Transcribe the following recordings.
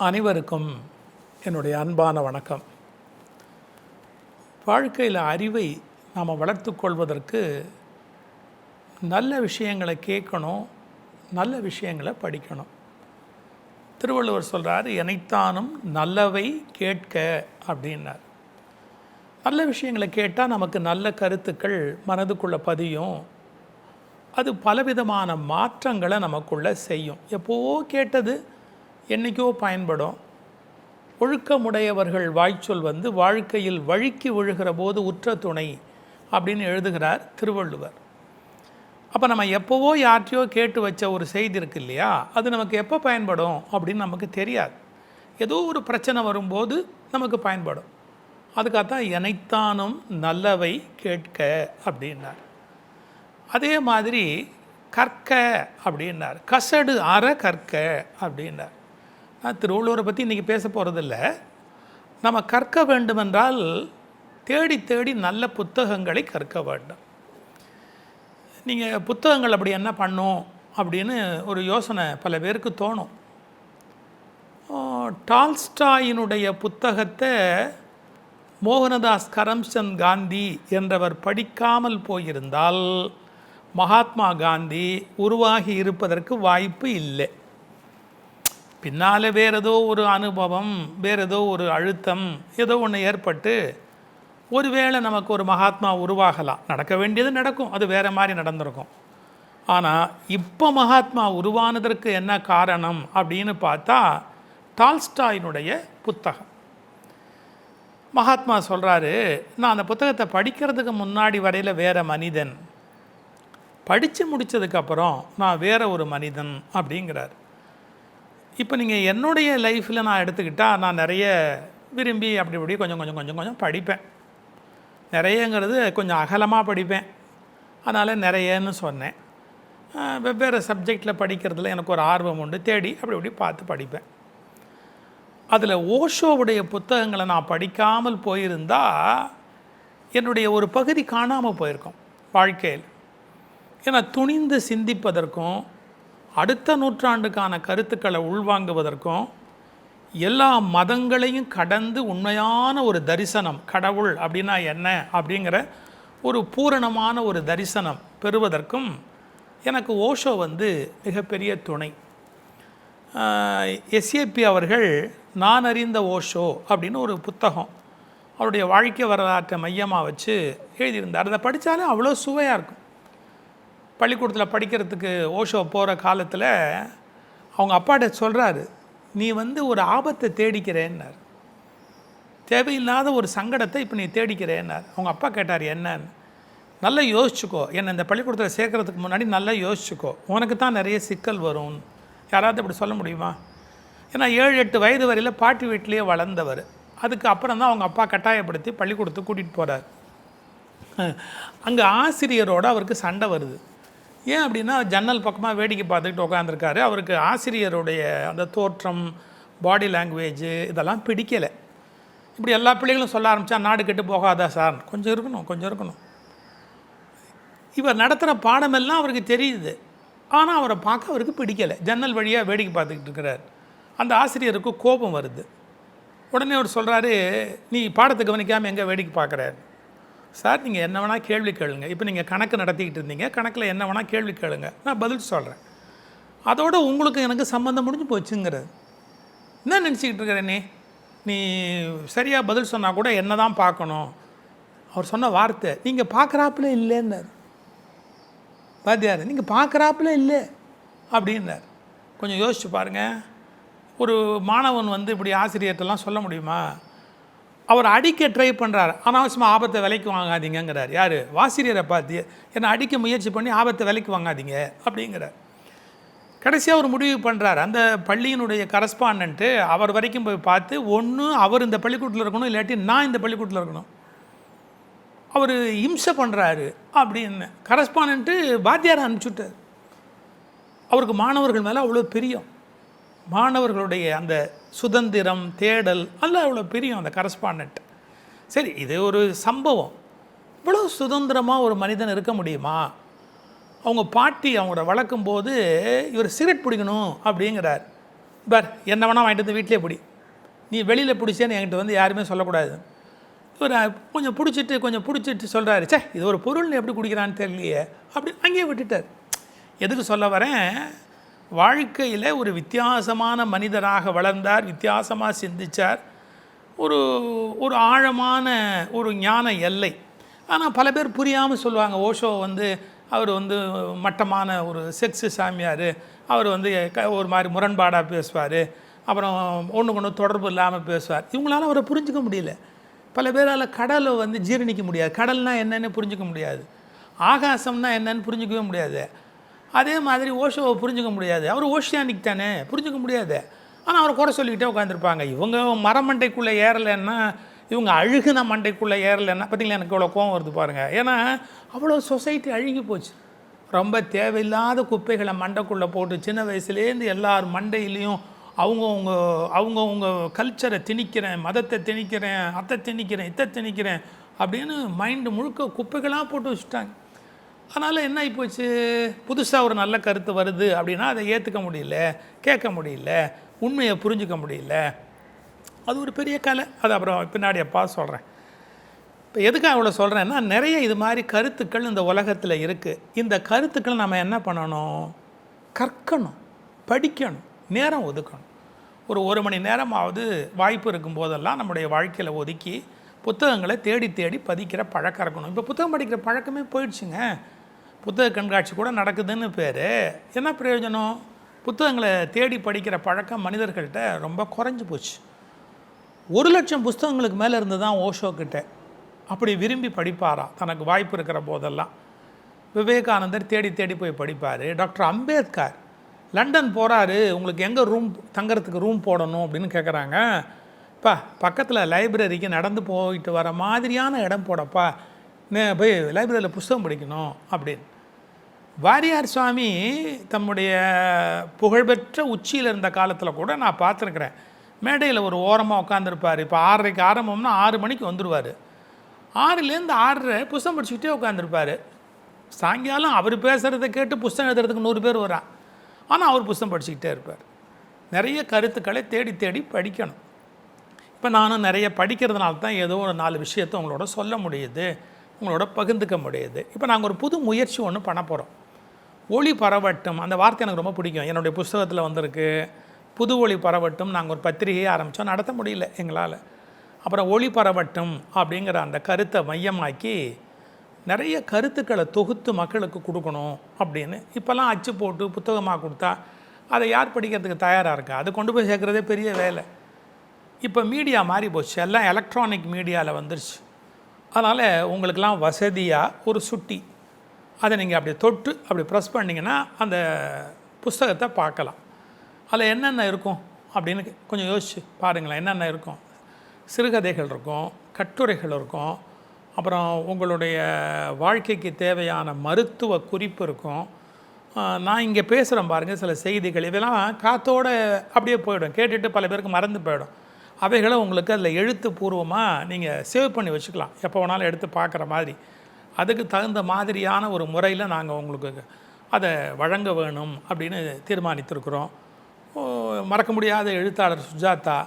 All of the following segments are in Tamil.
அனைவருக்கும் என்னுடைய அன்பான வணக்கம். வாழ்க்கையில் அறிவை நாம் வளர்த்து கொள்வதற்கு நல்ல விஷயங்களை கேட்கணும், நல்ல விஷயங்களை படிக்கணும். திருவள்ளுவர் சொல்கிறார், எனைத்தானும் நல்லவை கேட்க அப்படின்னார். நல்ல விஷயங்களை கேட்டால் நமக்கு நல்ல கருத்துக்கள் மனதுக்குள்ளே பதியும். அது பலவிதமான மாற்றங்களை நமக்குள்ளே செய்யும். எப்போவோ கேட்டது என்றைக்கோ பயன்படும். ஒழுக்கமுடையவர்கள் வாய்ச்சொல் வாழ்க்கையில் வழுக்கி விழுகிற போது உற்ற துணை அப்படின்னு எழுதுகிறார் திருவள்ளுவர். அப்போ நம்ம எப்போவோ யார்ட்டையோ கேட்டு வச்ச ஒரு செய்தி இருக்கு இல்லையா, அது நமக்கு எப்போ பயன்படும் அப்படின்னு நமக்கு தெரியாது. ஏதோ ஒரு பிரச்சனை வரும்போது நமக்கு பயன்படும். அதுக்காகத்தான் எனைத்தானும் நல்லவை கேட்க அப்படின்னார். அதே மாதிரி கற்க அப்படின்னார். கசடு அற கற்க அப்படின்னார். நான் திருவள்ளுவரை பற்றி இன்றைக்கி பேச போகிறதில்ல. நம்ம கற்க வேண்டுமென்றால் தேடி தேடி நல்ல புத்தகங்களை கற்க வேண்டும். நீங்கள் புத்தகங்கள் அப்படி என்ன பண்ணும் அப்படின்னு ஒரு யோசனை பல பேருக்கு தோணும். டால்ஸ்டாயினுடைய புத்தகத்தை மோகனதாஸ் கரம்சந்த் காந்தி என்றவர் படிக்காமல் போயிருந்தால் மகாத்மா காந்தி உருவாகி இருப்பதற்கு வாய்ப்பு இல்லை. பின்னால் வேறு ஏதோ ஒரு அனுபவம், வேறு ஏதோ ஒரு அழுத்தம், ஏதோ ஒன்று ஏற்பட்டு ஒருவேளை நமக்கு ஒரு மகாத்மா உருவாகலாம். நடக்க வேண்டியது நடக்கும், அது வேறு மாதிரி நடந்திருக்கும். ஆனால் இப்போ மகாத்மா உருவானதற்கு என்ன காரணம் அப்படின்னு பார்த்தா டால்ஸ்டாயினுடைய புத்தகம். மகாத்மா சொல்கிறாரு, நான் அந்த புத்தகத்தை படிக்கிறதுக்கு முன்னாடி வரையில் வேறு மனிதன், படித்து முடித்ததுக்கப்புறம் நான் வேறு ஒரு மனிதன் அப்படிங்கிறார். இப்போ நீங்கள் என்னுடைய லைஃப்பில் நான் எடுத்துக்கிட்டால் நான் நிறைய விரும்பி அப்படி கொஞ்சம் படிப்பேன். நிறையங்கிறது கொஞ்சம் அகலமாக படிப்பேன், அதனால் நிறையன்னு சொன்னேன். வெவ்வேறு சப்ஜெக்டில் படிக்கிறதுல எனக்கு ஒரு ஆர்வம் உண்டு. தேடி அப்படி பார்த்து படிப்பேன். அதில் ஓஷோவுடைய புத்தகங்களை நான் படிக்காமல் போயிருந்தால் என்னுடைய ஒரு பகுதி காணாமல் போயிருக்கும் வாழ்க்கையில். ஏன்னா துணிந்து சிந்திப்பதற்கும் அடுத்த நூற்றாண்டுக்கான கருத்துக்களை உள்வாங்குவதற்கும் எல்லா மதங்களையும் கடந்து உண்மையான ஒரு தரிசனம், கடவுள் அப்படின்னா என்ன அப்படிங்கிற ஒரு பூரணமான ஒரு தரிசனம் பெறுவதற்கும் எனக்கு ஓஷோ மிகப்பெரிய துணை. எஸ்ஏபி அவர்கள் நான் அறிந்த ஓஷோ அப்படின்னு ஒரு புத்தகம் அவருடைய வாழ்க்கை வரலாற்றை மையமாக வச்சு எழுதியிருந்தார். அதை படித்தாலே அவ்வளோ சுவையாக இருக்கும். பள்ளிக்கூடத்தில் படிக்கிறதுக்கு ஓஷோ போகிற காலத்தில் அவங்க அப்பாட்ட சொல்கிறாரு, நீ ஒரு ஆபத்தை தேடிக்கிறேன்னார். தேவையில்லாத ஒரு சங்கடத்தை இப்போ நீ தேடிக்கிறேன்னார். அவங்க அப்பா கேட்டார், என்னன்னு. நல்லா யோசிச்சுக்கோ, என்னை இந்த பள்ளிக்கூடத்தில் சேர்க்கறதுக்கு முன்னாடி நல்லா யோசிச்சுக்கோ, உனக்கு தான் நிறைய சிக்கல் வரும். யாராவது இப்படி சொல்ல முடியுமா? ஏன்னா 7-8 வயது வரையில் பாட்டி வீட்டிலேயே வளர்ந்தவர். அதுக்கு அப்புறம் தான் அவங்க அப்பா கட்டாயப்படுத்தி பள்ளிக்கூடத்துக்கு கூட்டிகிட்டு போகிறார். அங்கே ஆசிரியரோடு அவருக்கு சண்டை வருது. ஏன் அப்படின்னா, ஜன்னல் பக்கமாக வேடிக்கை பார்த்துக்கிட்டு உட்காந்துருக்காரு. அவருக்கு ஆசிரியருடைய அந்த தோற்றம், பாடி லாங்குவேஜ் இதெல்லாம் பிடிக்கலை. இப்படி எல்லா பிள்ளைகளும் சொல்ல ஆரம்பித்தா நாடு கெட்டு போகாதா சார், கொஞ்சம் இருக்கணும். இவர் நடத்துகிற பாடமெல்லாம் அவருக்கு தெரியுது, ஆனால் அவரை பார்க்க அவருக்கு பிடிக்கலை. ஜன்னல் வழியாக வேடிக்கை பார்த்துக்கிட்டு இருக்கிறார். அந்த ஆசிரியருக்கு கோபம் வருது. உடனே அவர் சொல்கிறாரு, நீ பாடத்தை கவனிக்காமல் எங்கே வேடிக்கை பார்க்குறாரு? சார், நீங்கள் என்ன வேணால் கேள்வி கேளுங்க. இப்போ நீங்கள் கணக்கு நடத்திக்கிட்டு இருந்தீங்க, கணக்கில் என்ன வேணால் கேள்வி கேளுங்க, நான் பதில் சொல்கிறேன். அதோட உங்களுக்கு எனக்கு சம்மந்தம் முடிஞ்சு போச்சுங்கிறது. என்ன நினச்சிக்கிட்டு இருக்கிறேனே, நீ சரியாக பதில் சொன்னால் கூட என்ன தான் பார்க்கணும். அவர் சொன்ன வார்த்தை, நீங்கள் பார்க்குறாப்புல இல்லைன்னார். பாத்தியார், நீங்கள் பார்க்குறாப்புல இல்லை அப்படின்னார். கொஞ்சம் யோசிச்சு பாருங்கள். ஒரு மாணவன் இப்படி ஆசிரியர்கிட்டலாம் சொல்ல முடியுமா? அவர் அடிக்க ட்ரை பண்ணுறார், அனாவசியமாக ஆபத்தை விலைக்கு வாங்காதீங்கிறார். யார்? வாசிரியரை பார்த்து என்னை அடிக்க முயற்சி பண்ணி ஆபத்தை விலைக்கு வாங்காதீங்க அப்படிங்கிறார். கடைசியாக ஒரு முடிவு பண்ணுறார். அந்த பள்ளியினுடைய கரஸ்பாண்டன்ட்டு அவர் வரைக்கும் போய் பார்த்து, ஒன்று அவர் இந்த பள்ளிக்கூடத்தில் இருக்கணும், இல்லாட்டி நான் இந்த பள்ளிக்கூடத்தில் இருக்கணும். அவர் இம்சை பண்ணுறாரு அப்படின்னு கரஸ்பாண்டன்ட்டு வாத்தியாரை அனுப்பிச்சுட்டார். அவருக்கு மாணவர்கள் மேலே அவ்வளோ பிரியம், மாணவர்களுடைய அந்த சுதந்திரம் தேடல் அல்ல அவ்வளோ பிரியம் அந்த கரஸ்பாண்டன்ட். சரி, இது ஒரு சம்பவம். இவ்வளோ சுதந்திரமாக ஒரு மனிதன் இருக்க முடியுமா? அவங்க பாட்டி அவங்கள வளர்க்கும்போது இவர் சிகரெட் பிடிக்கணும் அப்படிங்கிறார். பார் என்ன வேணால் வாங்கிட்டு வந்து வீட்டிலே பிடி, நீ வெளியில் பிடிச்சேன்னு என்கிட்ட வந்து யாருமே சொல்லக்கூடாது. இவர் கொஞ்சம் பிடிச்சிட்டு சொல்கிறாரு, சே இது ஒரு பொருள் எப்படி குடிக்கிறான்னு தெரியலையே அப்படி அங்கேயே விட்டுட்டார். எதுக்கு சொல்ல வரேன், வாழ்க்கையில் ஒரு வித்தியாசமான மனிதராக வளர்ந்தார், வித்தியாசமாக சிந்தித்தார், ஒரு ஆழமான ஒரு ஞான எல்லை. ஆனால் பல பேர் புரியாமல் சொல்லுவாங்க, ஓஷோ வந்து அவர் வந்து மட்டமான ஒரு செக்ஸு சாமியார், அவர் வந்து ஒரு மாதிரி முரண்பாடாக பேசுவார், அப்புறம் ஒன்று தொடர்பு இல்லாமல் பேசுவார். இவங்களால அவரை புரிஞ்சிக்க முடியல. பல பேரால் கடலை வந்து ஜீரணிக்க முடியாது, கடல்னால் என்னென்னு புரிஞ்சிக்க முடியாது, ஆகாசம்னா என்னென்னு புரிஞ்சிக்கவே முடியாது. அதே மாதிரி ஓஷோவை புரிஞ்சிக்க முடியாது, அவர் ஓஷியானிக் தானே, புரிஞ்சிக்க முடியாது. ஆனால் அவரை குறை சொல்லிக்கிட்டே உட்காந்துருப்பாங்க. இவங்க மரமண்டைக்குள்ளே ஏறலைன்னா, இவங்க அழுகுன மண்டைக்குள்ளே ஏறலைன்னா, பார்த்திங்களா எனக்கு இவ்வளோ கோவம் வருது பாருங்கள். ஏன்னா அவ்வளோ சொசைட்டி அழுகி போச்சு. ரொம்ப தேவையில்லாத குப்பைகளை மண்டைக்குள்ளே போட்டு சின்ன வயசுலேருந்து எல்லார் மண்டையிலையும் அவங்கவுங்க கல்ச்சரை திணிக்கிறேன், மதத்தை திணிக்கிறேன், அத்தை திணிக்கிறேன், இத்தை திணிக்கிறேன் அப்படின்னு மைண்டு முழுக்க குப்பைகளாக போட்டு வச்சுட்டாங்க. அதனால் என்ன ஆகிப்போச்சு, புதுசாக ஒரு நல்ல கருத்து வருது அப்படின்னா அதை ஏற்றுக்க முடியல, கேட்க முடியல, உண்மையை புரிஞ்சிக்க முடியல. அது ஒரு பெரிய கலை. அது அப்புறம் பின்னாடி அப்பா சொல்கிறேன். இப்போ எதுக்காக அவ்வளோ சொல்கிறேன்னா, நிறைய இது மாதிரி கருத்துக்கள் இந்த உலகத்தில் இருக்குது. இந்த கருத்துக்கள் நம்ம என்ன பண்ணணும், கற்கணும், படிக்கணும், நேரம் ஒதுக்கணும். ஒரு மணி நேரமாவது வாய்ப்பு இருக்கும் போதெல்லாம் நம்முடைய வாழ்க்கையில் ஒதுக்கி புத்தகங்களை தேடி பதிக்கிற பழக்கம் இருக்கணும். இப்போ புத்தகம் படிக்கிற பழக்கமே போயிடுச்சுங்க. புத்தக கண்காட்சி கூட நடக்குதுன்னு பேர், என்ன பிரயோஜனம்? புத்தகங்களை தேடி படிக்கிற பழக்கம் மனிதர்கள்ட்ட ரொம்ப குறைஞ்சி போச்சு. 1,00,000 புஸ்தகங்களுக்கு மேலே இருந்து தான் ஓஷோ கிட்ட அப்படி விரும்பி படிப்பாரா தனக்கு வாய்ப்பு இருக்கிற போதெல்லாம். விவேகானந்தர் தேடி போய் படிப்பார். டாக்டர் அம்பேத்கர் லண்டன் போகிறாரு, உங்களுக்கு எங்கே தங்கறதுக்கு ரூம் போடணும் அப்படின்னு கேட்குறாங்க. இப்போ பக்கத்தில் லைப்ரரிக்கு நடந்து போயிட்டு வர மாதிரியான இடம் போடப்பா, போய் லைப்ரரியில் புஸ்தகம் படிக்கணும் அப்படின்னு. வாரியார் சுவாமி தம்முடைய புகழ்பெற்ற உச்சியில் இருந்த காலத்தில் கூட நான் பார்த்துருக்குறேன், மேடையில் ஒரு ஓரமாக உட்காந்துருப்பார். இப்போ 6:30 ஆரம்பம்னா 6 மணிக்கு வந்துடுவார். 6லேருந்து 6:30 புஸ்தகம் படிச்சுக்கிட்டே உட்காந்துருப்பார். சாயங்காலம் அவர் பேசுகிறத கேட்டு புஸ்தகம் எழுதுறதுக்கு 100 பேர் வரா, ஆனால் அவர் புஸ்தகம் படிச்சுக்கிட்டே இருப்பார். நிறைய கருத்துக்களை தேடி படிக்கணும். இப்போ நானும் நிறைய படிக்கிறதுனால தான் ஏதோ ஒரு 4 விஷயத்தை உங்களோட சொல்ல முடியுது, உங்களோட பகிர்ந்துக்க முடியுது. இப்போ நாங்கள் ஒரு புது முயற்சி ஒன்று பண்ண போகிறோம். ஒளி பரவட்டும், அந்த வார்த்தை எனக்கு ரொம்ப பிடிக்கும், என்னுடைய புஸ்தகத்தில் வந்திருக்கு. புது ஒளி பரவட்டும், நாங்கள் ஒரு பத்திரிகையை ஆரம்பித்தோம், நடத்த முடியல எங்களால். அப்புறம் ஒளி பரவட்டும் அப்படிங்கிற அந்த கருத்தை மையமாக்கி நிறைய கருத்துக்களை தொகுத்து மக்களுக்கு கொடுக்கணும் அப்படின்னு. இப்போல்லாம் அச்சு போட்டு புத்தகமாக கொடுத்தா அதை யார் படிக்கிறதுக்கு தயாராக இருக்கா? அதை கொண்டு போய் சேர்க்குறதே பெரிய வேலை. இப்போ மீடியா மாறி போச்சு, எல்லாம் எலக்ட்ரானிக் மீடியாவில் வந்துருச்சு. அதனால் உங்களுக்கெல்லாம் வசதியாக ஒரு சுட்டி, அதை நீங்கள் அப்படி தொட்டு அப்படி ப்ரெஸ் பண்ணிங்கன்னா அந்த புஸ்தகத்தை பார்க்கலாம். அதில் என்னென்ன இருக்கும் அப்படின்னு கொஞ்சம் யோசிச்சு பாருங்களேன். என்னென்ன இருக்கும்? சிறுகதைகள் இருக்கும், கட்டுரைகள் இருக்கும், அப்புறம் உங்களுடைய வாழ்க்கைக்கு தேவையான மருத்துவ குறிப்பு இருக்கும். நான் இங்கே பேசுகிறேன் பாருங்கள், சில செய்திகள் இதெல்லாம் காற்றோடு அப்படியே போயிடும், கேட்டுட்டு பல பேருக்கு மறந்து போயிடும். அவைகளை உங்களுக்கு அதில் எழுத்துப்பூர்வமாக நீங்கள் சேவ் பண்ணி வச்சுக்கலாம், எப்போ வேணாலும் எடுத்து பார்க்குற மாதிரி. அதுக்கு தகுந்த மாதிரியான ஒரு முறையில் நாங்கள் உங்களுக்கு அதை வழங்க வேணும் அப்படின்னு தீர்மானித்திருக்கிறோம். மறக்க முடியாத எழுத்தாளர் சுஜாதா,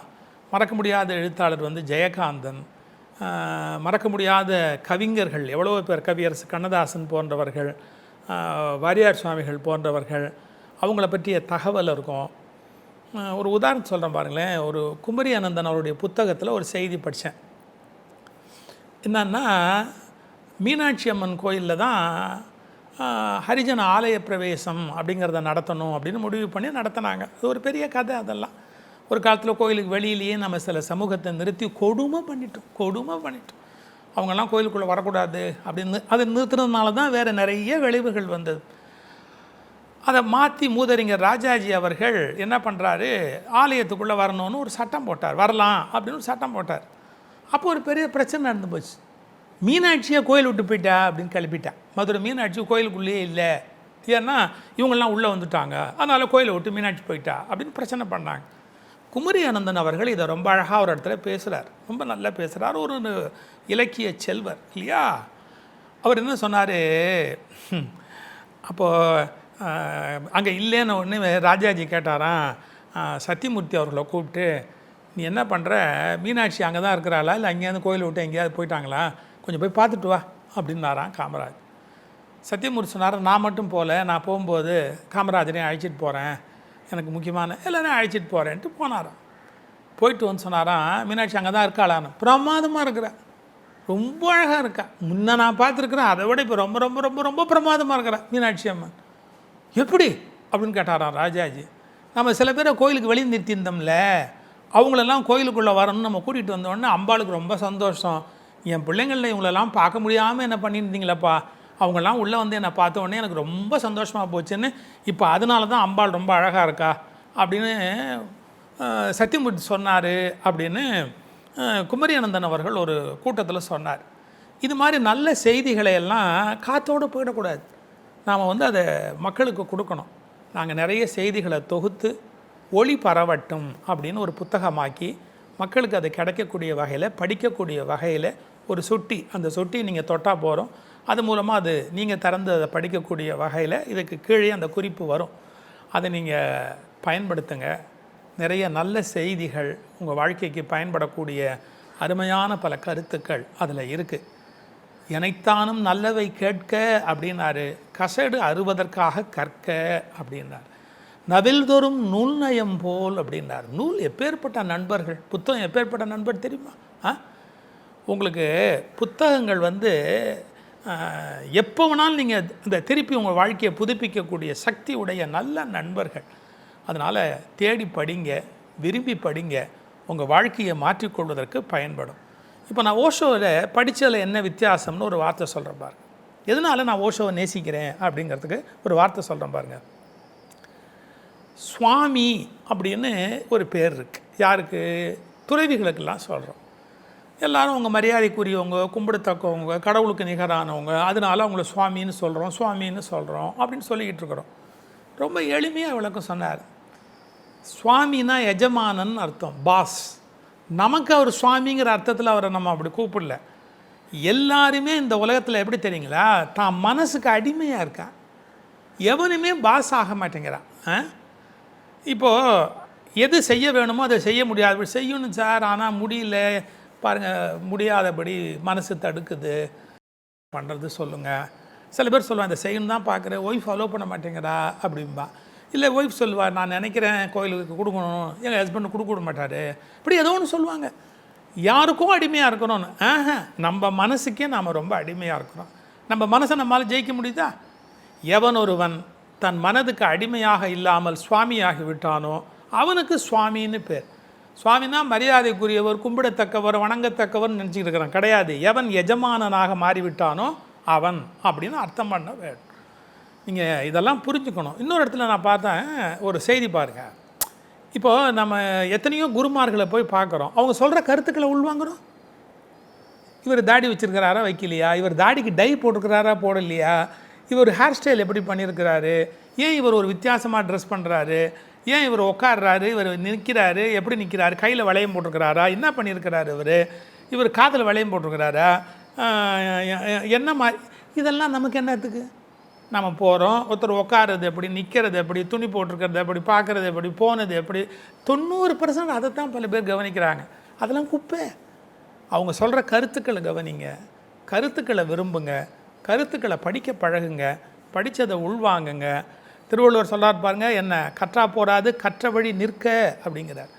மறக்க முடியாத எழுத்தாளர் வந்து ஜெயகாந்தன், மறக்க முடியாத கவிஞர்கள் எவ்வளோ பேர், கவியரசு கண்ணதாசன் போன்றவர்கள், வாரியார் சுவாமிகள் போன்றவர்கள், அவங்கள பற்றிய தகவல் இருக்கும். ஒரு உதாரணம் சொல்கிறேன் பாருங்களேன். ஒரு குமரி அனந்தன் அவருடைய புத்தகத்தில் ஒரு செய்தி படித்தேன். என்னன்னா, மீனாட்சி அம்மன் கோயிலில் தான் ஹரிஜன ஆலய பிரவேசம் அப்படிங்கிறத நடத்தணும் அப்படின்னு முடிவு பண்ணி நடத்தினாங்க. அது ஒரு பெரிய கதை. அதெல்லாம் ஒரு காலத்தில் கோயிலுக்கு வெளியிலேயே நம்ம சில சமூகத்தை நிறுத்தி கொடுமை பண்ணிட்டோம். அவங்கெல்லாம் கோயிலுக்குள்ளே வரக்கூடாது அப்படின்னு அதை நிறுத்துறதுனால தான் வேறு நிறைய விளைவுகள் வந்தது. அதை மாற்றி மூதறிஞர் ராஜாஜி அவர்கள் என்ன பண்ணுறாரு, ஆலயத்துக்குள்ளே வரணும்னு ஒரு சட்டம் போட்டார், வரலாம் அப்படின்னு ஒரு சட்டம் போட்டார். அப்போ ஒரு பெரிய பிரச்சனை நடந்து போச்சு. மீனாட்சியை கோயில் விட்டு போயிட்டா அப்படின்னு கிளப்பிட்டேன். மதுரை மீனாட்சி கோயிலுக்குள்ளேயே இல்லை, ஏன்னா இவங்கெல்லாம் உள்ளே வந்துட்டாங்க, அதனால் கோயிலை விட்டு மீனாட்சி போயிட்டா அப்படின்னு பிரச்சனை பண்ணாங்க. குமரி அனந்தன் அவர்கள் இதை ரொம்ப அழகாக ஒரு இடத்துல பேசுகிறார், ரொம்ப நல்லா பேசுகிறார். ஒரு இலக்கிய செல்வர் இல்லையா? அவர் என்ன சொன்னார், அப்போது அங்கே இல்லைன்னு ஒன்று ராஜாஜி கேட்டாராம், சத்தியமூர்த்தி அவர்களை கூப்பிட்டு, நீ என்ன பண்ணுற, மீனாட்சி அங்கே தான் இருக்கிறாளா இல்லை அங்கேயாவது கோயில் விட்டு எங்கேயாவது போயிட்டாங்களா, கொஞ்சம் போய் பார்த்துட்டு வா அப்படின்னாரான் காமராஜ். சத்தியமூர்த்தி சொன்னார், நான் மட்டும் போகல, நான் போகும்போது காமராஜரையும் அழைச்சிட்டு போகிறேன், எனக்கு முக்கியமான எல்லோரையும் அழைச்சிட்டு போகிறேன்ட்டு போனாராம். போயிட்டு வந்து சொன்னாராம், மீனாட்சி அங்கே தான் இருக்காளான்னு. பிரமாதமாக இருக்கிறா, ரொம்ப அழகாக இருக்கா, முன்ன நான் பார்த்துருக்குறேன், அதை விட இப்போ ரொம்ப ரொம்ப ரொம்ப ரொம்ப பிரமாதமாக இருக்கிறா மீனாட்சி அம்மன். எப்படி அப்படின்னு கேட்டாராம் ராஜாஜி. நம்ம சில பேரை கோயிலுக்கு வெளியே நிறுத்தியிருந்தோம்ல, அவங்களெல்லாம் கோயிலுக்குள்ளே வரணும்னு நம்ம கூட்டிகிட்டு வந்தோடனே அம்பாளுக்கு ரொம்ப சந்தோஷம், என் பிள்ளைங்களில் இவங்களெல்லாம் பார்க்க முடியாமல் என்ன பண்ணியிருந்தீங்களப்பா, அவங்கெல்லாம் உள்ளே வந்து என்னை பார்த்த உடனே எனக்கு ரொம்ப சந்தோஷமாக போச்சுன்னு, இப்போ அதனால தான் அம்பாள் ரொம்ப அழகாக இருக்கா அப்படின்னு சத்தியமூர்த்தி சொன்னார் அப்படின்னு குமரி அனந்தன் அவர்கள் ஒரு கூட்டத்தில் சொன்னார். இது மாதிரி நல்ல செய்திகளை எல்லாம் காத்தோடு போயிடக்கூடாது, நாம் வந்து அதை மக்களுக்கு கொடுக்கணும். நாங்கள் நிறைய செய்திகளை தொகுத்து ஒளி பரவட்டும் அப்படின்னு ஒரு புத்தகமாக்கி மக்களுக்கு அது கிடைக்கக்கூடிய வகையில், படிக்கக்கூடிய வகையில் ஒரு சுட்டி, அந்த சுட்டி நீங்கள் தொட்டால் போகிறோம், அது மூலமாக அது நீங்கள் திறந்து அதை படிக்கக்கூடிய வகையில் இதுக்கு கீழே அந்த குறிப்பு வரும், அதை நீங்கள் பயன்படுத்துங்க. நிறைய நல்ல செய்திகள், உங்கள் வாழ்க்கைக்கு பயன்படக்கூடிய அருமையான பல கருத்துக்கள் அதில் இருக்குது. எனைத்தானும் நல்லவை கேட்க அப்படின்னாரு, கசடு அறுவதற்காக கற்க அப்படின்னார், நவில்தோறும் நூல் நயம் போல் அப்படின்னார். நூல் எப்பேற்பட்ட நண்பர்கள், புத்தகம் எப்பேற்பட்ட நண்பர் தெரியுமா? உங்களுக்கு புத்தகங்கள் வந்து எப்போ வேணாலும் நீங்கள் இந்த திருப்பி உங்கள் வாழ்க்கையை புதுப்பிக்கக்கூடிய சக்தி உடைய நல்ல நண்பர்கள். அதனால் தேடி படிங்க, விரும்பி படிங்க, உங்கள் வாழ்க்கையை மாற்றிக்கொள்வதற்கு பயன்படும். இப்போ நான் ஓஷோவில் படித்ததில் என்ன வித்தியாசம்னு ஒரு வார்த்தை சொல்கிறேன் பாருங்க. எதனால் நான் ஓஷோவை நேசிக்கிறேன் அப்படிங்கிறதுக்கு ஒரு வார்த்தை சொல்கிறேன் பாருங்கள். சுவாமி அப்படின்னு ஒரு பேர் இருக்குது. யாருக்கு? துறவிகளுக்கெல்லாம் சொல்கிறோம். எல்லோரும் அவங்க மரியாதைக்குரியவங்க, கும்பிடத்தக்கவங்க, கடவுளுக்கு நிகரானவங்க, அதனால் அவங்கள சுவாமின்னு சொல்கிறோம், சுவாமின்னு சொல்கிறோம் அப்படின்னு சொல்லிக்கிட்டு இருக்கிறோம். ரொம்ப எளிமையாக விளக்கம் சொன்னார். சுவாமின்னா எஜமானன் அர்த்தம், பாஸ். நமக்கு அவர் சுவாமிங்கிற அர்த்தத்தில் அவரை நம்ம அப்படி கூப்பிடல. எல்லாருமே இந்த உலகத்தில் எப்படி தெரியுங்களா, தான் மனசுக்கு அடிமையாக இருக்கா, எவனுமே பாஸ் ஆக மாட்டேங்கிறான். இப்போது எது செய்ய வேணுமோ அதை செய்ய முடியாது, செய்யணும் சார் ஆனால் முடியல பாருங்கள், முடியாதபடி மனசு தடுக்குது, பண்ணுறது சொல்லுங்கள். சில பேர் சொல்லுவாங்க, இந்த செய்யணும் தான் பார்க்குறேன், ஒய்ஃப் ஃபாலோ பண்ண மாட்டேங்கிறா அப்படின்பா. இல்லை ஒய்ஃப் சொல்லுவார், நான் நினைக்கிறேன் கோயிலுக்கு கொடுக்கணும், எங்கள் ஹஸ்பண்டு கொடுக்க மாட்டார், இப்படி ஏதோ ஒன்று சொல்லுவாங்க. யாருக்கும் அடிமையாக இருக்கணும்னு. நம்ம மனசுக்கே நாம் ரொம்ப அடிமையாக இருக்கிறோம். நம்ம மனசை நம்மளால் ஜெயிக்க முடியுதா? எவன் ஒருவன் தன் மனதுக்கு அடிமையாக இல்லாமல் சுவாமியாகி விட்டானோ அவனுக்கு சுவாமின்னு பேர். சுவாமினா மரியாதைக்குரியவர், கும்பிடத்தக்கவர், வணங்கத்தக்கவர் நினச்சிக்கிட்டு இருக்கிறான், கிடையாது. எவன் எஜமானனாக மாறிவிட்டானோ அவன் அப்படின்னு அர்த்தம் பண்ண வேண்டும். நீங்கள் இதெல்லாம் புரிஞ்சுக்கணும். இன்னொரு இடத்துல நான் பார்த்தேன் ஒரு செய்தி பாருங்கள். இப்போது நம்ம எத்தனையோ குருமார்களை போய் பார்க்குறோம், அவங்க சொல்கிற கருத்துக்களை உள்வாங்குறோம். இவர் தாடி வச்சுருக்கிறாரா வைக்கலையா, இவர் தாடிக்கு டை போட்டிருக்கிறாரா போடலையா, இவர் ஹேர் ஸ்டைல் எப்படி பண்ணியிருக்கிறாரு, ஏன் இவர் ஒரு வித்தியாசமாக ட்ரெஸ் பண்ணுறாரு, ஏன் இவர் உட்காடுறாரு, இவர் நிற்கிறாரு, எப்படி நிற்கிறாரு, கையில் வளையம் போட்டிருக்கிறாரா, என்ன பண்ணியிருக்கிறாரு இவர் காதில் வளையம் போட்டிருக்கிறாரா, என்ன மாதிரி, இதெல்லாம் நமக்கு என்னத்துக்கு? நம்ம போகிறோம், ஒருத்தர் உட்காருறது எப்படி, நிற்கிறது எப்படி, துணி போட்டிருக்கிறது எப்படி, பார்க்குறது எப்படி, போனது எப்படி, 90% அதை தான் பல பேர் கவனிக்கிறாங்க. அதெல்லாம் குப்பை. அவங்க சொல்கிற கருத்துக்களை கவனிங்க, கருத்துக்களை விரும்புங்க, கருத்துக்களை படிக்க பழகுங்க, படித்ததை உள்வாங்குங்க. திருவள்ளுவர் சொல்கிறார் பாருங்கள், என்ன கற்றா போராது கற்ற வழி நிற்க அப்படிங்கிறார்.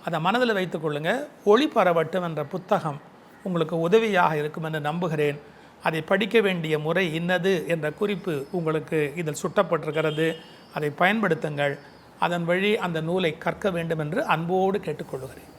அதை மனதில் வைத்துக்கொள்ளுங்க. ஒளி பரவட்டும் என்ற புத்தகம் உங்களுக்கு உதவியாக இருக்கும் என்று நம்புகிறேன். அதை படிக்க வேண்டிய முறை இன்னது என்ற குறிப்பு உங்களுக்கு இதில் சுட்டப்பட்டிருக்கிறது. அதை பயன்படுத்துங்கள். அதன் வழி அந்த நூலை கற்க வேண்டும் என்று அன்போடு கேட்டுக்கொள்கிறேன்.